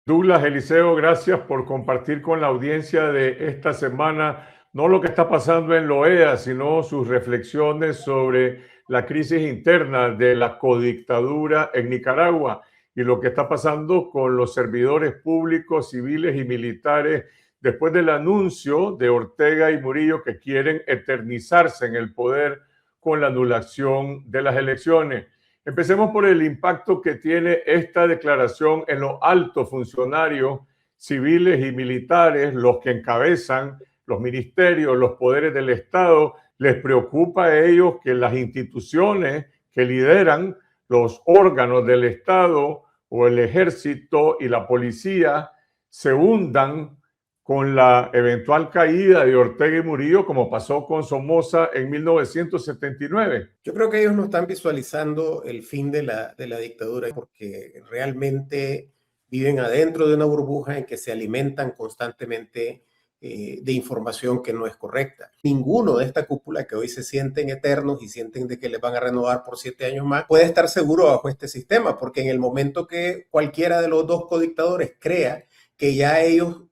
Douglas Eliseo, gracias por compartir con la audiencia de esta semana no lo que está pasando en la OEA, sino sus reflexiones sobre la crisis interna de la codictadura en Nicaragua y lo que está pasando con los servidores públicos, civiles y militares después del anuncio de Ortega y Murillo que quieren eternizarse en el poder con la anulación de las elecciones. Empecemos por el impacto que tiene esta declaración en los altos funcionarios civiles y militares, los que encabezan los ministerios, los poderes del Estado. Les preocupa a ellos que las instituciones que lideran los órganos del Estado o el ejército y la policía se hundan con la eventual caída de Ortega y Murillo, como pasó con Somoza en 1979. Yo creo que ellos no están visualizando el fin de la dictadura porque realmente viven adentro de una burbuja en que se alimentan constantemente de información que no es correcta. Ninguno de esta cúpula que hoy se sienten eternos y sienten de que les van a renovar por 7 años más puede estar seguro bajo este sistema, porque en el momento que cualquiera de los dos codictadores crea que ya ellos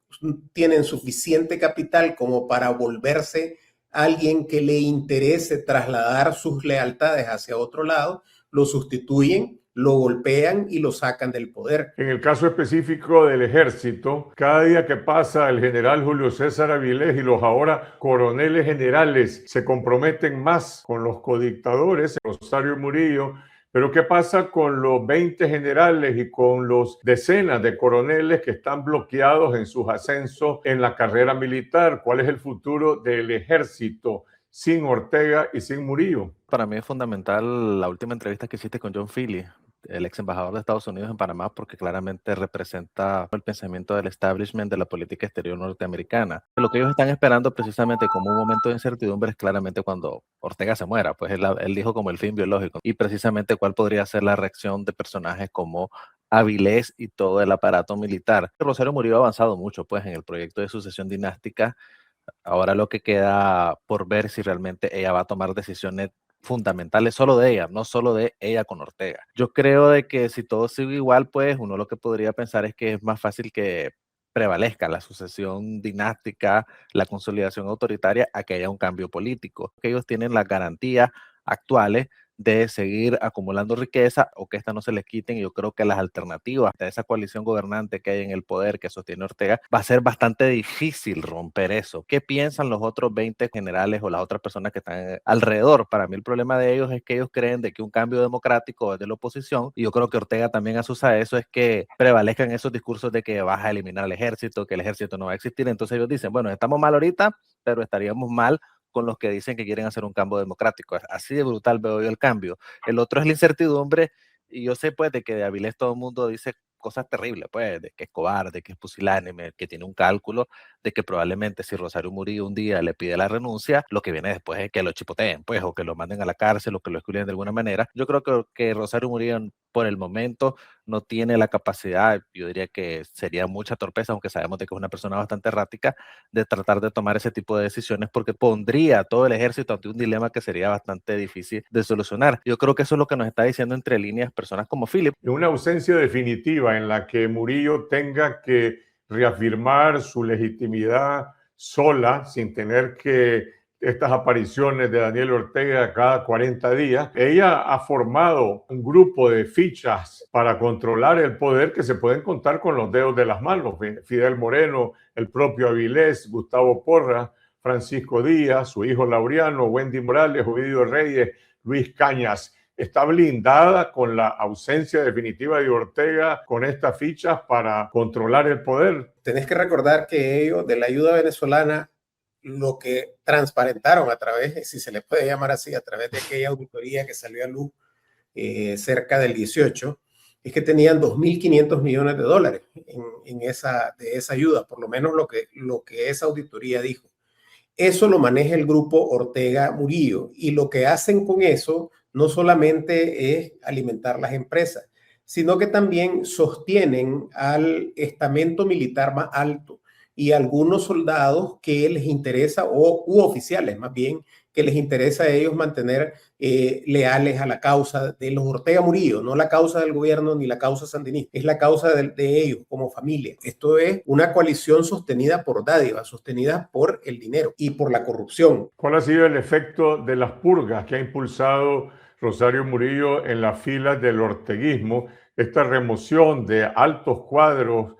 tienen suficiente capital como para volverse alguien que le interese trasladar sus lealtades hacia otro lado, lo sustituyen, lo golpean y lo sacan del poder. En el caso específico del ejército, cada día que pasa el general Julio César Avilés y los ahora coroneles generales se comprometen más con los codictadores, Rosario Murillo. Pero ¿qué pasa con los 20 generales y con los decenas de coroneles que están bloqueados en sus ascensos en la carrera militar? ¿Cuál es el futuro del ejército sin Ortega y sin Murillo? Para mí es fundamental la última entrevista que hiciste con John Philly, el ex embajador de Estados Unidos en Panamá, porque claramente representa el pensamiento del establishment de la política exterior norteamericana. Lo que ellos están esperando precisamente como un momento de incertidumbre es claramente cuando Ortega se muera, pues él dijo como el fin biológico, y precisamente cuál podría ser la reacción de personajes como Avilés y todo el aparato militar. Rosario Murillo ha avanzado mucho pues en el proyecto de sucesión dinástica. Ahora lo que queda por ver si realmente ella va a tomar decisiones fundamentales solo de ella, no solo de ella con Ortega. Yo creo de que si todo sigue igual, pues uno lo que podría pensar es que es más fácil que prevalezca la sucesión dinástica, la consolidación autoritaria, a que haya un cambio político. Que ellos tienen las garantías actuales de seguir acumulando riqueza o que esta no se les quiten. Y yo creo que las alternativas de esa coalición gobernante que hay en el poder que sostiene Ortega va a ser bastante difícil romper eso. ¿Qué piensan los otros 20 generales o las otras personas que están alrededor? Para mí el problema de ellos es que ellos creen de que un cambio democrático es de la oposición, y yo creo que Ortega también asusa a eso, es que prevalezcan esos discursos de que vas a eliminar al ejército, que el ejército no va a existir. Entonces ellos dicen, bueno, estamos mal ahorita, pero estaríamos mal con los que dicen que quieren hacer un cambio democrático. Así de brutal veo yo el cambio. El otro es la incertidumbre, y yo sé pues de que de Avilés todo el mundo dice cosas terribles, pues, de que es cobarde, que es pusilánime, que tiene un cálculo de que probablemente si Rosario Murillo un día le pide la renuncia, lo que viene después es que lo chipoteen, pues, o que lo manden a la cárcel, o que lo excluyan de alguna manera. Yo creo que Rosario Murillo por el momento no tiene la capacidad, yo diría que sería mucha torpeza, aunque sabemos de que es una persona bastante errática, de tratar de tomar ese tipo de decisiones, porque pondría a todo el ejército ante un dilema que sería bastante difícil de solucionar. Yo creo que eso es lo que nos está diciendo entre líneas personas como Philip. Una ausencia definitiva en la que Murillo tenga que reafirmar su legitimidad sola, sin tener que estas apariciones de Daniel Ortega cada 40 días. Ella ha formado un grupo de fichas para controlar el poder que se pueden contar con los dedos de las manos. Fidel Moreno, el propio Avilés, Gustavo Porras, Francisco Díaz, su hijo Laureano, Wendy Morales, Ovidio Reyes, Luis Cañas. Está blindada con la ausencia definitiva de Ortega con estas fichas para controlar el poder. Tenés que recordar que ellos de la ayuda venezolana lo que transparentaron a través, si se le puede llamar así, a través de aquella auditoría que salió a luz cerca del 18, es que tenían 2.500 millones de dólares de esa ayuda, por lo menos lo que esa auditoría dijo. Eso lo maneja el grupo Ortega Murillo, y lo que hacen con eso no solamente es alimentar las empresas, sino que también sostienen al estamento militar más alto y algunos soldados que les interesa, u oficiales más bien, que les interesa a ellos mantener leales a la causa de los Ortega Murillo, no la causa del gobierno ni la causa sandinista, es la causa de ellos como familia. Esto es una coalición sostenida por dádivas, sostenida por el dinero y por la corrupción. ¿Cuál ha sido el efecto de las purgas que ha impulsado Rosario Murillo en las filas del orteguismo? Esta remoción de altos cuadros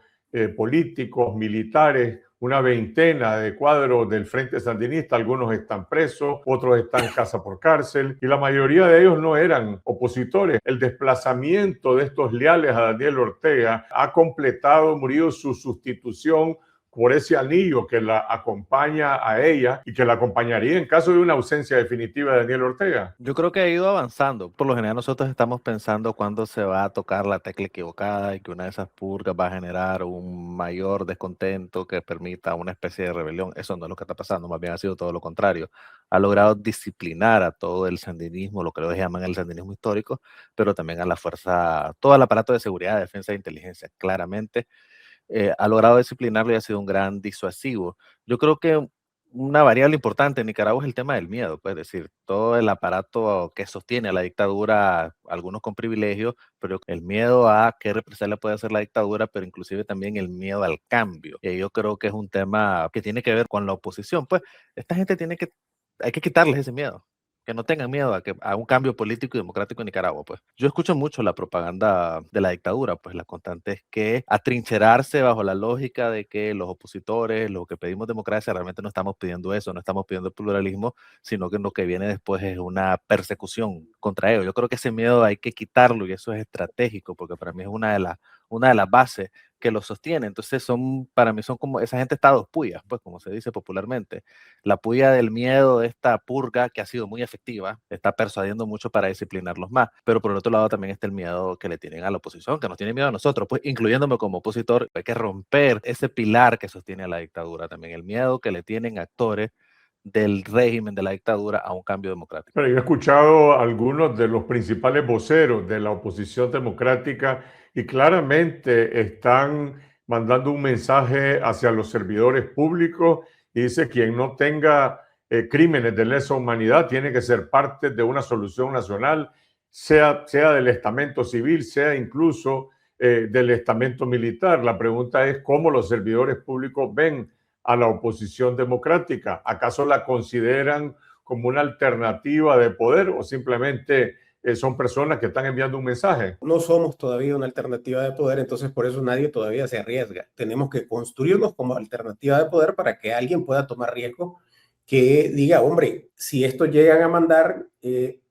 políticos, militares, una veintena de cuadros del Frente Sandinista, algunos están presos, otros están casa por cárcel, y la mayoría de ellos no eran opositores. El desplazamiento de estos leales a Daniel Ortega ha completado, Murillo, su sustitución por ese anillo que la acompaña a ella y que la acompañaría en caso de una ausencia definitiva de Daniel Ortega. Yo creo que ha ido avanzando. Por lo general nosotros estamos pensando cuándo se va a tocar la tecla equivocada y que una de esas purgas va a generar un mayor descontento que permita una especie de rebelión. Eso no es lo que está pasando, más bien ha sido todo lo contrario. Ha logrado disciplinar a todo el sandinismo, lo que ellos llaman el sandinismo histórico, pero también a la fuerza, todo el aparato de seguridad, defensa e inteligencia, claramente. Ha logrado disciplinarlo y ha sido un gran disuasivo. Yo creo que una variable importante en Nicaragua es el tema del miedo, pues, es decir, todo el aparato que sostiene a la dictadura, algunos con privilegios, pero el miedo a qué represalia puede hacer la dictadura, pero inclusive también el miedo al cambio. Y yo creo que es un tema que tiene que ver con la oposición. Pues esta gente hay que quitarles ese miedo. Que no tengan miedo a un cambio político y democrático en Nicaragua, pues. Yo escucho mucho la propaganda de la dictadura, pues la constante es que atrincherarse bajo la lógica de que los opositores, lo que pedimos democracia, realmente no estamos pidiendo eso, no estamos pidiendo pluralismo, sino que lo que viene después es una persecución contra ellos. Yo creo que ese miedo hay que quitarlo y eso es estratégico, porque para mí es una de las bases que lo sostiene. Entonces para mí son como, esa gente está a dos puyas, pues como se dice popularmente. La puya del miedo de esta purga que ha sido muy efectiva, está persuadiendo mucho para disciplinarlos más, pero por el otro lado también está el miedo que le tienen a la oposición, que nos tiene miedo a nosotros, pues incluyéndome como opositor, hay que romper ese pilar que sostiene a la dictadura, también el miedo que le tienen actores del régimen de la dictadura a un cambio democrático. Pero yo he escuchado a algunos de los principales voceros de la oposición democrática y claramente están mandando un mensaje hacia los servidores públicos y dice quien no tenga crímenes de lesa humanidad tiene que ser parte de una solución nacional, sea del estamento civil, sea incluso del estamento militar. La pregunta es cómo los servidores públicos ven a la oposición democrática. ¿Acaso la consideran como una alternativa de poder o simplemente son personas que están enviando un mensaje? No somos todavía una alternativa de poder, entonces por eso nadie todavía se arriesga. Tenemos que construirnos como alternativa de poder para que alguien pueda tomar riesgo que diga, hombre, si esto llegan a mandar,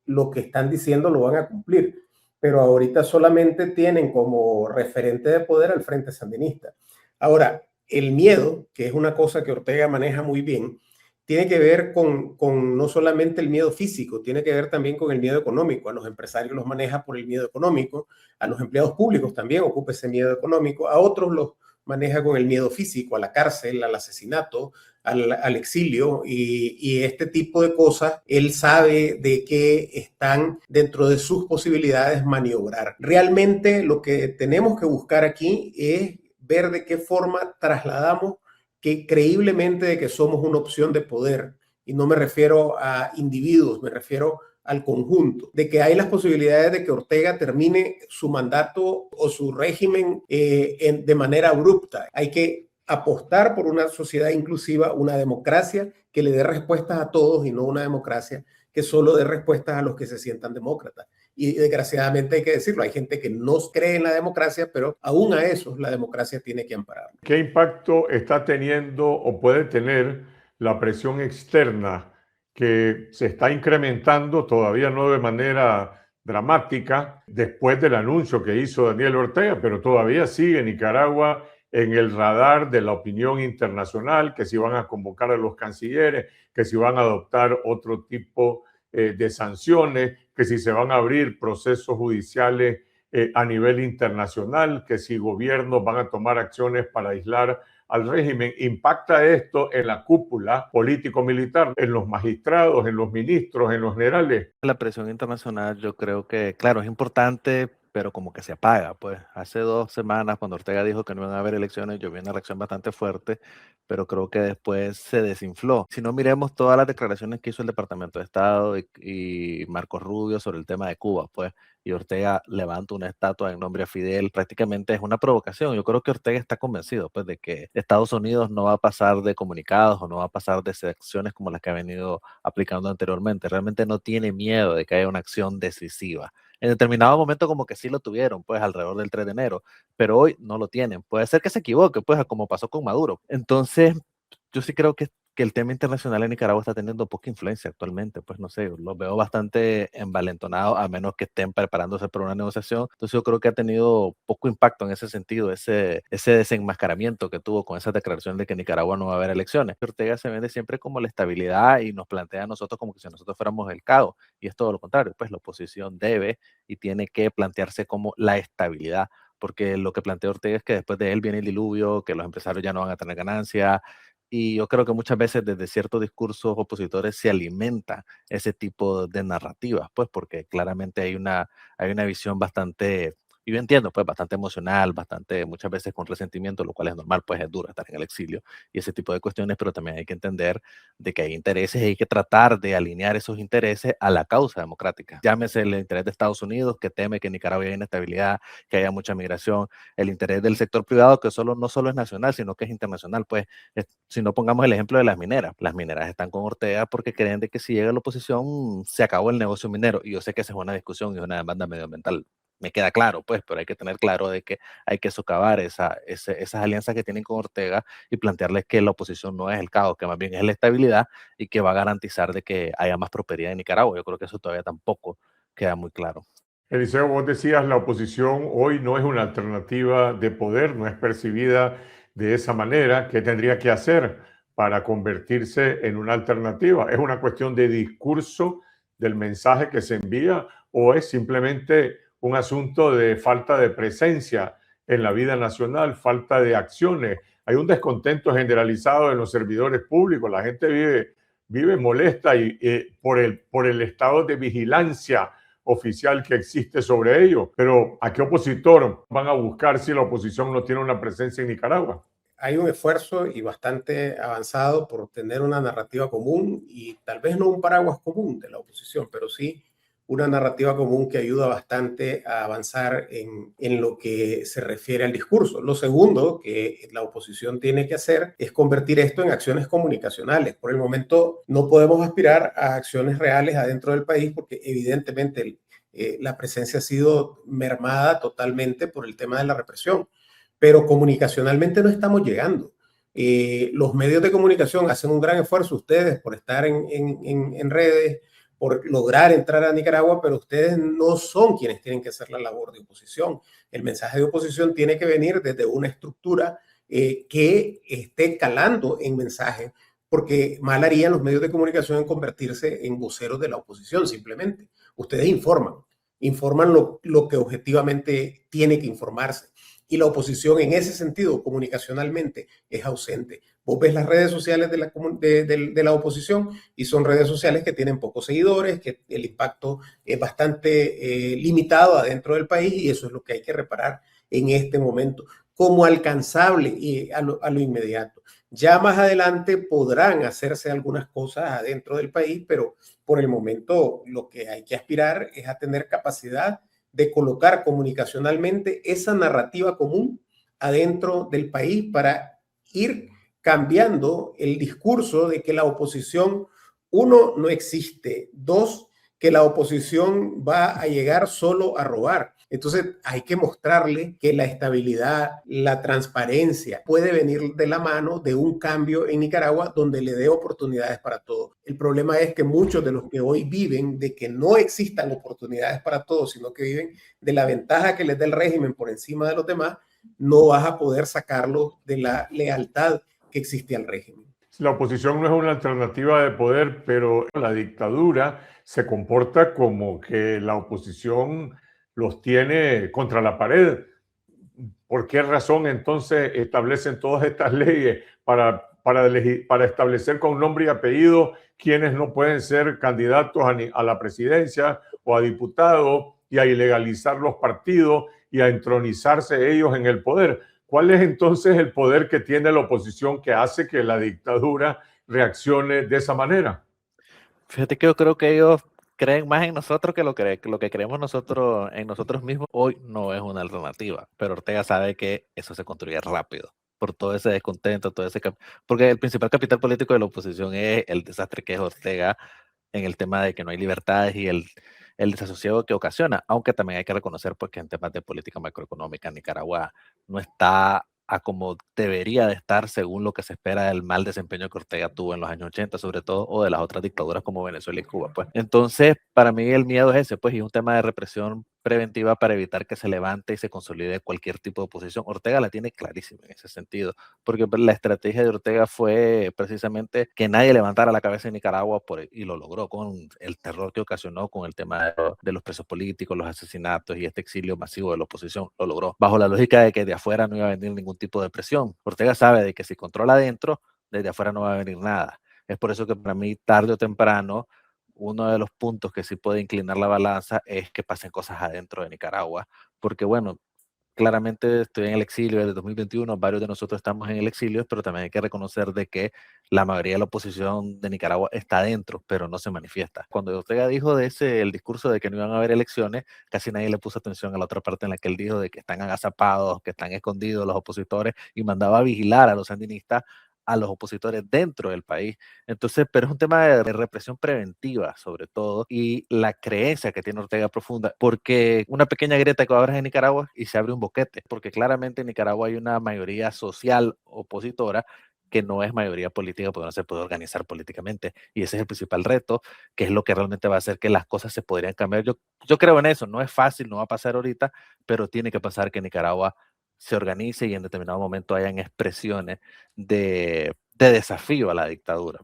lo que están diciendo lo van a cumplir. Pero ahorita solamente tienen como referente de poder al Frente Sandinista. Ahora, el miedo, que es una cosa que Ortega maneja muy bien, tiene que ver con no solamente el miedo físico, tiene que ver también con el miedo económico. A los empresarios los maneja por el miedo económico, a los empleados públicos también ocupa ese miedo económico, a otros los maneja con el miedo físico, a la cárcel, al asesinato, al exilio y este tipo de cosas. Él sabe de que están dentro de sus posibilidades maniobrar. Realmente lo que tenemos que buscar aquí es ver de qué forma trasladamos que creíblemente de que somos una opción de poder, y no me refiero a individuos, me refiero al conjunto, de que hay las posibilidades de que Ortega termine su mandato o su régimen de manera abrupta. Hay que apostar por una sociedad inclusiva, una democracia que le dé respuestas a todos y no una democracia que solo dé respuestas a los que se sientan demócratas. Y desgraciadamente hay que decirlo, hay gente que no cree en la democracia, pero aún a esos la democracia tiene que amparar. ¿Qué impacto está teniendo o puede tener la presión externa que se está incrementando, todavía no de manera dramática, después del anuncio que hizo Daniel Ortega, pero todavía sigue Nicaragua en el radar de la opinión internacional, que si van a convocar a los cancilleres, que si van a adoptar otro tipo de sanciones, que si se van a abrir procesos judiciales a nivel internacional, que si gobiernos van a tomar acciones para aislar al régimen? ¿Impacta esto en la cúpula político-militar, en los magistrados, en los ministros, en los generales? La presión internacional yo creo que, claro, es importante pero como que se apaga. Pues hace 2 semanas, cuando Ortega dijo que no iban a haber elecciones, yo vi una reacción bastante fuerte, pero creo que después se desinfló. Si no, miremos todas las declaraciones que hizo el Departamento de Estado y Marcos Rubio sobre el tema de Cuba, pues, y Ortega levanta una estatua en nombre a Fidel, prácticamente es una provocación. Yo creo que Ortega está convencido, pues, de que Estados Unidos no va a pasar de comunicados o no va a pasar de acciones como las que ha venido aplicando anteriormente. Realmente no tiene miedo de que haya una acción decisiva. En determinado momento como que sí lo tuvieron, pues alrededor del 3 de enero, pero hoy no lo tienen. Puede ser que se equivoque, pues como pasó con Maduro. Entonces, yo sí creo que el tema internacional en Nicaragua está teniendo poca influencia actualmente, pues no sé, los veo bastante envalentonados, a menos que estén preparándose para una negociación. Entonces yo creo que ha tenido poco impacto en ese sentido, ese desenmascaramiento que tuvo con esa declaración de que en Nicaragua no va a haber elecciones. Ortega se vende siempre como la estabilidad y nos plantea a nosotros como que si nosotros fuéramos el caos, y es todo lo contrario, pues la oposición debe y tiene que plantearse como la estabilidad, porque lo que plantea Ortega es que después de él viene el diluvio, que los empresarios ya no van a tener ganancias, y yo creo que muchas veces desde ciertos discursos opositores se alimenta ese tipo de narrativas, pues porque claramente hay una visión bastante, y yo entiendo, pues bastante emocional, bastante, muchas veces con resentimiento, lo cual es normal, pues es duro estar en el exilio y ese tipo de cuestiones, pero también hay que entender de que hay intereses y hay que tratar de alinear esos intereses a la causa democrática. Llámese el interés de Estados Unidos, que teme que en Nicaragua haya inestabilidad, que haya mucha migración, el interés del sector privado, que no solo es nacional, sino que es internacional, pues si no pongamos el ejemplo de las mineras están con Ortega porque creen de que si llega a la oposición se acabó el negocio minero, y yo sé que esa es una discusión y una demanda medioambiental, me queda claro, pues, pero hay que tener claro de que hay que socavar esas alianzas que tienen con Ortega y plantearles que la oposición no es el caos, que más bien es la estabilidad y que va a garantizar de que haya más prosperidad en Nicaragua. Yo creo que eso todavía tampoco queda muy claro. Eliseo, vos decías, la oposición hoy no es una alternativa de poder, no es percibida de esa manera. ¿Qué tendría que hacer para convertirse en una alternativa? ¿Es una cuestión de discurso del mensaje que se envía o es simplemente un asunto de falta de presencia en la vida nacional, falta de acciones? Hay un descontento generalizado en los servidores públicos, la gente vive molesta por el estado de vigilancia oficial que existe sobre ello. Pero ¿a qué opositor van a buscar si la oposición no tiene una presencia en Nicaragua? Hay un esfuerzo y bastante avanzado por tener una narrativa común y tal vez no un paraguas común de la oposición, pero sí una narrativa común que ayuda bastante a avanzar en lo que se refiere al discurso. Lo segundo que la oposición tiene que hacer es convertir esto en acciones comunicacionales. Por el momento no podemos aspirar a acciones reales adentro del país porque evidentemente la presencia ha sido mermada totalmente por el tema de la represión, pero comunicacionalmente no estamos llegando. Los medios de comunicación hacen un gran esfuerzo, ustedes por estar en redes, por lograr entrar a Nicaragua, pero ustedes no son quienes tienen que hacer la labor de oposición. El mensaje de oposición tiene que venir desde una estructura que esté calando en mensaje, porque mal harían los medios de comunicación en convertirse en voceros de la oposición simplemente. Ustedes informan lo que objetivamente tiene que informarse. Y la oposición en ese sentido, comunicacionalmente, es ausente. Vos ves las redes sociales de la oposición y son redes sociales que tienen pocos seguidores, que el impacto es bastante limitado adentro del país, y eso es lo que hay que reparar en este momento como alcanzable y a lo inmediato. Ya más adelante podrán hacerse algunas cosas adentro del país, pero por el momento lo que hay que aspirar es a tener capacidad de colocar comunicacionalmente esa narrativa común adentro del país para ir cambiando el discurso de que la oposición, uno, no existe, dos, que la oposición va a llegar solo a robar. Entonces hay que mostrarle que la estabilidad, la transparencia puede venir de la mano de un cambio en Nicaragua donde le dé oportunidades para todos. El problema es que muchos de los que hoy viven de que no existan oportunidades para todos, sino que viven de la ventaja que les da el régimen por encima de los demás, no vas a poder sacarlo de la lealtad que existe al régimen. La oposición no es una alternativa de poder, pero la dictadura se comporta como que la oposición los tiene contra la pared. ¿Por qué razón entonces establecen todas estas leyes para establecer con nombre y apellido quienes no pueden ser candidatos a la presidencia o a diputados y a ilegalizar los partidos y a entronizarse ellos en el poder. ¿Cuál es entonces el poder que tiene la oposición que hace que la dictadura reaccione de esa manera? Fíjate que yo creo que ellos creen más en nosotros que lo que creemos nosotros en nosotros mismos hoy no es una alternativa, pero Ortega sabe que eso se construye rápido por todo ese descontento, porque el principal capital político de la oposición es el desastre que es Ortega en el tema de que no hay libertades y el desasosiego que ocasiona, aunque también hay que reconocer pues, que en temas de política macroeconómica Nicaragua no está a como debería de estar según lo que se espera del mal desempeño que Ortega tuvo en los años 80 sobre todo, o de las otras dictaduras como Venezuela y Cuba. Pues. Entonces, para mí el miedo es ese, pues, y es un tema de represión preventiva para evitar que se levante y se consolide cualquier tipo de oposición. Ortega la tiene clarísima en ese sentido, porque la estrategia de Ortega fue precisamente que nadie levantara la cabeza en Nicaragua y lo logró con el terror que ocasionó con el tema de los presos políticos, los asesinatos y este exilio masivo de la oposición. Lo logró bajo la lógica de que de afuera no iba a venir ningún tipo de presión. Ortega sabe de que si controla adentro, desde afuera no va a venir nada. Es por eso que para mí, tarde o temprano, uno de los puntos que sí puede inclinar la balanza es que pasen cosas adentro de Nicaragua, porque bueno, claramente estoy en el exilio desde 2021, varios de nosotros estamos en el exilio, pero también hay que reconocer de que la mayoría de la oposición de Nicaragua está adentro, pero no se manifiesta. Cuando Ortega dijo el discurso de que no iban a haber elecciones, casi nadie le puso atención a la otra parte en la que él dijo de que están agazapados, que están escondidos los opositores y mandaba a vigilar a los sandinistas, a los opositores dentro del país. Entonces, pero es un tema de represión preventiva, sobre todo, y la creencia que tiene Ortega profunda, porque una pequeña grieta que abres en Nicaragua y se abre un boquete, porque claramente en Nicaragua hay una mayoría social opositora que no es mayoría política porque no se puede organizar políticamente, y ese es el principal reto, que es lo que realmente va a hacer que las cosas se podrían cambiar. Yo creo en eso, no es fácil, no va a pasar ahorita, pero tiene que pasar que Nicaragua se organice y en determinado momento hayan expresiones de desafío a la dictadura.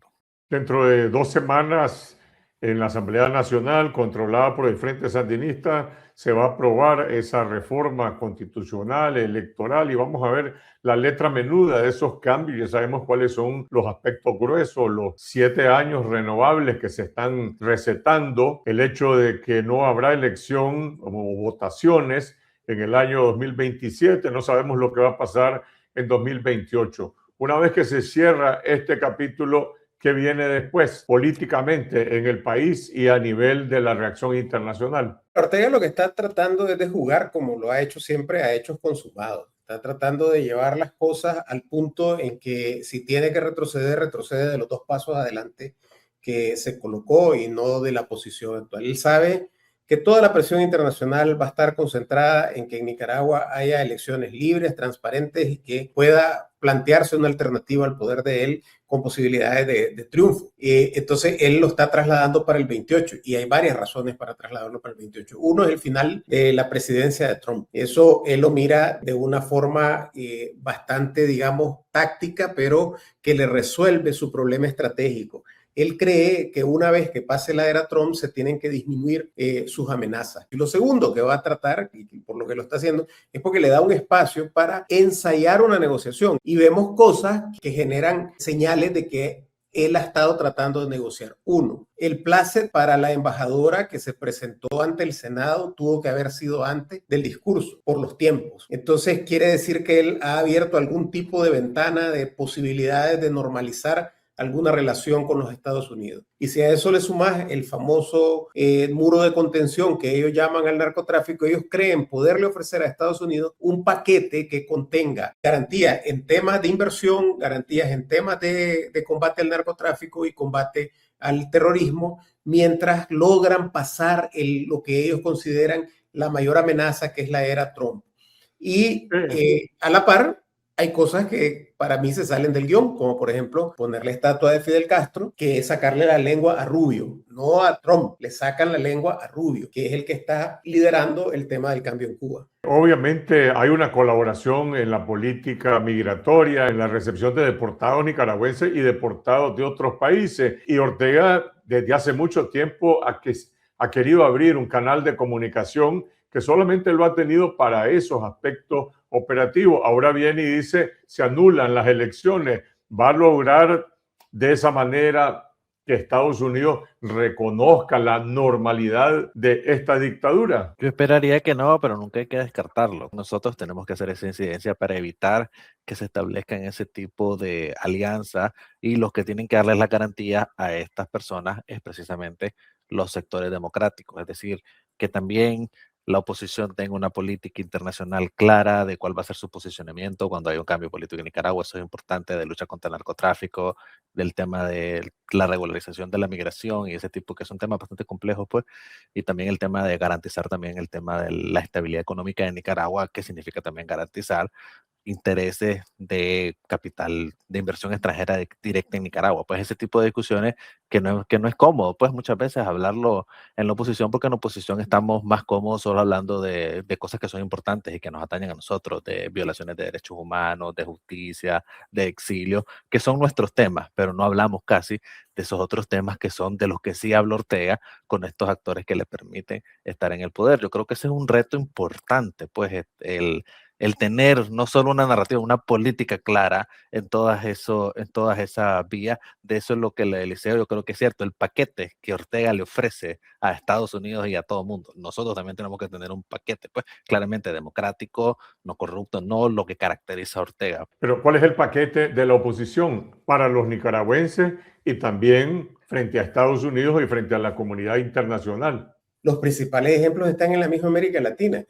Dentro de 2 semanas, en la Asamblea Nacional, controlada por el Frente Sandinista, se va a aprobar esa reforma constitucional, electoral, y vamos a ver la letra menuda de esos cambios. Ya sabemos cuáles son los aspectos gruesos, los 7 años renovables que se están recetando, el hecho de que no habrá elección o votaciones en el año 2027, no sabemos lo que va a pasar en 2028. Una vez que se cierra este capítulo, ¿qué viene después políticamente en el país y a nivel de la reacción internacional? Ortega lo que está tratando es de jugar, como lo ha hecho siempre, a hechos consumados. Está tratando de llevar las cosas al punto en que si tiene que retroceder, retrocede de los 2 pasos adelante que se colocó y no de la posición actual. Él sabe que toda la presión internacional va a estar concentrada en que en Nicaragua haya elecciones libres, transparentes y que pueda plantearse una alternativa al poder de él con posibilidades de triunfo. Entonces, él lo está trasladando para el 28 y hay varias razones para trasladarlo para el 28. Uno es el final de la presidencia de Trump. Eso él lo mira de una forma bastante, digamos, táctica, pero que le resuelve su problema estratégico. Él cree que una vez que pase la era Trump se tienen que disminuir sus amenazas. Y lo segundo que va a tratar, y por lo que lo está haciendo, es porque le da un espacio para ensayar una negociación. Y vemos cosas que generan señales de que él ha estado tratando de negociar. Uno, el placet para la embajadora que se presentó ante el Senado tuvo que haber sido antes del discurso, por los tiempos. Entonces quiere decir que él ha abierto algún tipo de ventana de posibilidades de normalizar alguna relación con los Estados Unidos. Y si a eso le sumas el famoso muro de contención que ellos llaman al narcotráfico, ellos creen poderle ofrecer a Estados Unidos un paquete que contenga garantías en temas de inversión, garantías en temas de combate al narcotráfico y combate al terrorismo, mientras logran pasar lo que ellos consideran la mayor amenaza, que es la era Trump. Y a la par, hay cosas que para mí se salen del guión, como por ejemplo ponerle estatua de Fidel Castro, que es sacarle la lengua a Rubio, no a Trump, le sacan la lengua a Rubio, que es el que está liderando el tema del cambio en Cuba. Obviamente hay una colaboración en la política migratoria, en la recepción de deportados nicaragüenses y deportados de otros países. Y Ortega desde hace mucho tiempo ha querido abrir un canal de comunicación que solamente lo ha tenido para esos aspectos operativos. Ahora viene y dice, se anulan las elecciones. ¿Va a lograr de esa manera que Estados Unidos reconozca la normalidad de esta dictadura? Yo esperaría que no, pero nunca hay que descartarlo. Nosotros tenemos que hacer esa incidencia para evitar que se establezcan ese tipo de alianzas, y los que tienen que darles la garantía a estas personas es precisamente los sectores democráticos, es decir, que también la oposición tenga una política internacional clara de cuál va a ser su posicionamiento cuando hay un cambio político en Nicaragua. Eso es importante, de lucha contra el narcotráfico, del tema de la regularización de la migración y ese tipo, que son temas bastante complejos, pues, y también el tema de garantizar también el tema de la estabilidad económica de Nicaragua, que significa también garantizar intereses de capital, de inversión extranjera directa en Nicaragua. Pues ese tipo de discusiones que no es cómodo, pues muchas veces hablarlo en la oposición, porque en la oposición estamos más cómodos solo hablando de cosas que son importantes y que nos atañen a nosotros, de violaciones de derechos humanos, de justicia, de exilio, que son nuestros temas, pero no hablamos casi de esos otros temas que son de los que sí habla Ortega con estos actores que le permiten estar en el poder. Yo creo que ese es un reto importante, pues el tener no solo una narrativa, una política clara en todas esas vías. De eso es lo que el Eliseo, yo creo que es cierto, el paquete que Ortega le ofrece a Estados Unidos y a todo el mundo. Nosotros también tenemos que tener un paquete, pues claramente democrático, no corrupto, no lo que caracteriza a Ortega. Pero ¿cuál es el paquete de la oposición para los nicaragüenses y también frente a Estados Unidos y frente a la comunidad internacional? Los principales ejemplos están en la misma América Latina.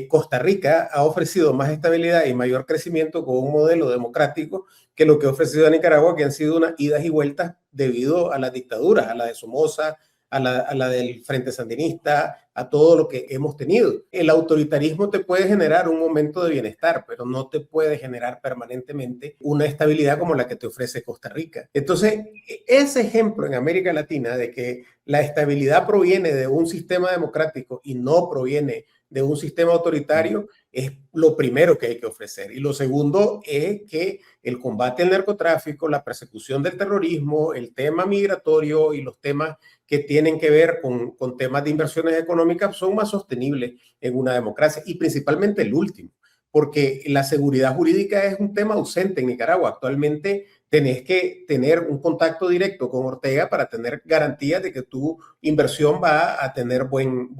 Costa Rica ha ofrecido más estabilidad y mayor crecimiento con un modelo democrático que lo que ha ofrecido a Nicaragua, que han sido unas idas y vueltas debido a las dictaduras, a la de Somoza, a la del Frente Sandinista, a todo lo que hemos tenido. El autoritarismo te puede generar un momento de bienestar, pero no te puede generar permanentemente una estabilidad como la que te ofrece Costa Rica. Entonces, ese ejemplo en América Latina de que la estabilidad proviene de un sistema democrático y no proviene de un sistema autoritario, es lo primero que hay que ofrecer. Y lo segundo es que el combate al narcotráfico, la persecución del terrorismo, el tema migratorio y los temas que tienen que ver con temas de inversiones económicas son más sostenibles en una democracia, y principalmente el último, porque la seguridad jurídica es un tema ausente en Nicaragua. Actualmente tenés que tener un contacto directo con Ortega para tener garantías de que tu inversión va a tener buen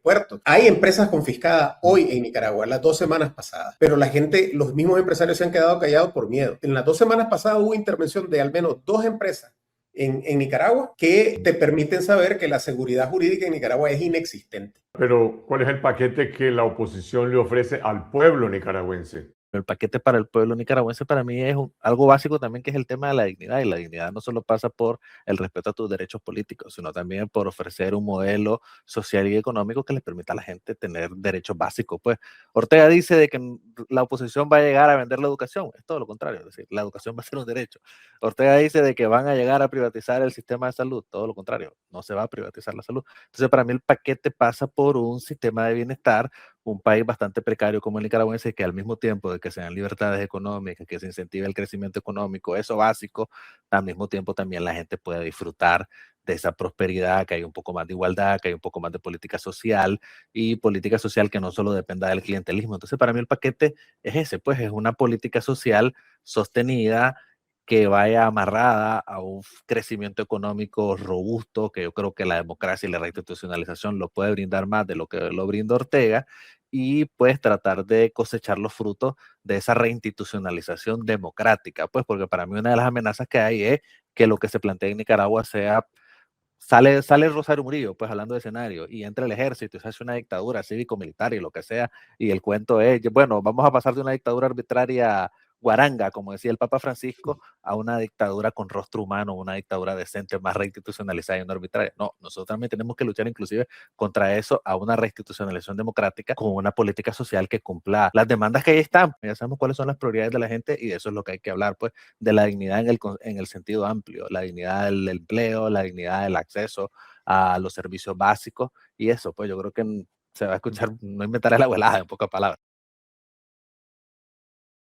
puerto. Hay empresas confiscadas hoy en Nicaragua, las 2 semanas pasadas, pero la gente, los mismos empresarios se han quedado callados por miedo. En las 2 semanas pasadas hubo intervención de al menos 2 empresas en Nicaragua que te permiten saber que la seguridad jurídica en Nicaragua es inexistente. Pero ¿cuál es el paquete que la oposición le ofrece al pueblo nicaragüense? El paquete para el pueblo nicaragüense para mí es algo básico también, que es el tema de la dignidad, y la dignidad no solo pasa por el respeto a tus derechos políticos, sino también por ofrecer un modelo social y económico que les permita a la gente tener derechos básicos. Pues Ortega dice de que la oposición va a llegar a vender la educación, es todo lo contrario, es decir, la educación va a ser un derecho. Ortega dice de que van a llegar a privatizar el sistema de salud, todo lo contrario, no se va a privatizar la salud. Entonces para mí el paquete pasa por un sistema de bienestar, un país bastante precario como el nicaragüense, que al mismo tiempo de que sean libertades económicas, que se incentive el crecimiento económico, eso básico, al mismo tiempo también la gente puede disfrutar de esa prosperidad, que hay un poco más de igualdad, que hay un poco más de política social, y política social que no solo dependa del clientelismo. Entonces para mí el paquete es ese, pues es una política social sostenida, que vaya amarrada a un crecimiento económico robusto, que yo creo que la democracia y la reinstitucionalización lo puede brindar más de lo que lo brinda Ortega, y pues tratar de cosechar los frutos de esa reinstitucionalización democrática, pues porque para mí una de las amenazas que hay es que lo que se plantea en Nicaragua sea, sale Rosario Murillo, pues hablando de escenario, y entra el ejército y se hace una dictadura cívico-militar y lo que sea, y el cuento es, bueno, vamos a pasar de una dictadura arbitraria guaranga, como decía el Papa Francisco, a una dictadura con rostro humano, una dictadura decente, más reinstitucionalizada y no arbitraria. No, nosotros también tenemos que luchar inclusive contra eso, a una reinstitucionalización democrática con una política social que cumpla las demandas que ahí están. Ya sabemos cuáles son las prioridades de la gente, y de eso es lo que hay que hablar, pues, de la dignidad en el sentido amplio, la dignidad del empleo, la dignidad del acceso a los servicios básicos, y eso, pues yo creo que se va a escuchar, no inventaré la abuelada, en pocas palabras.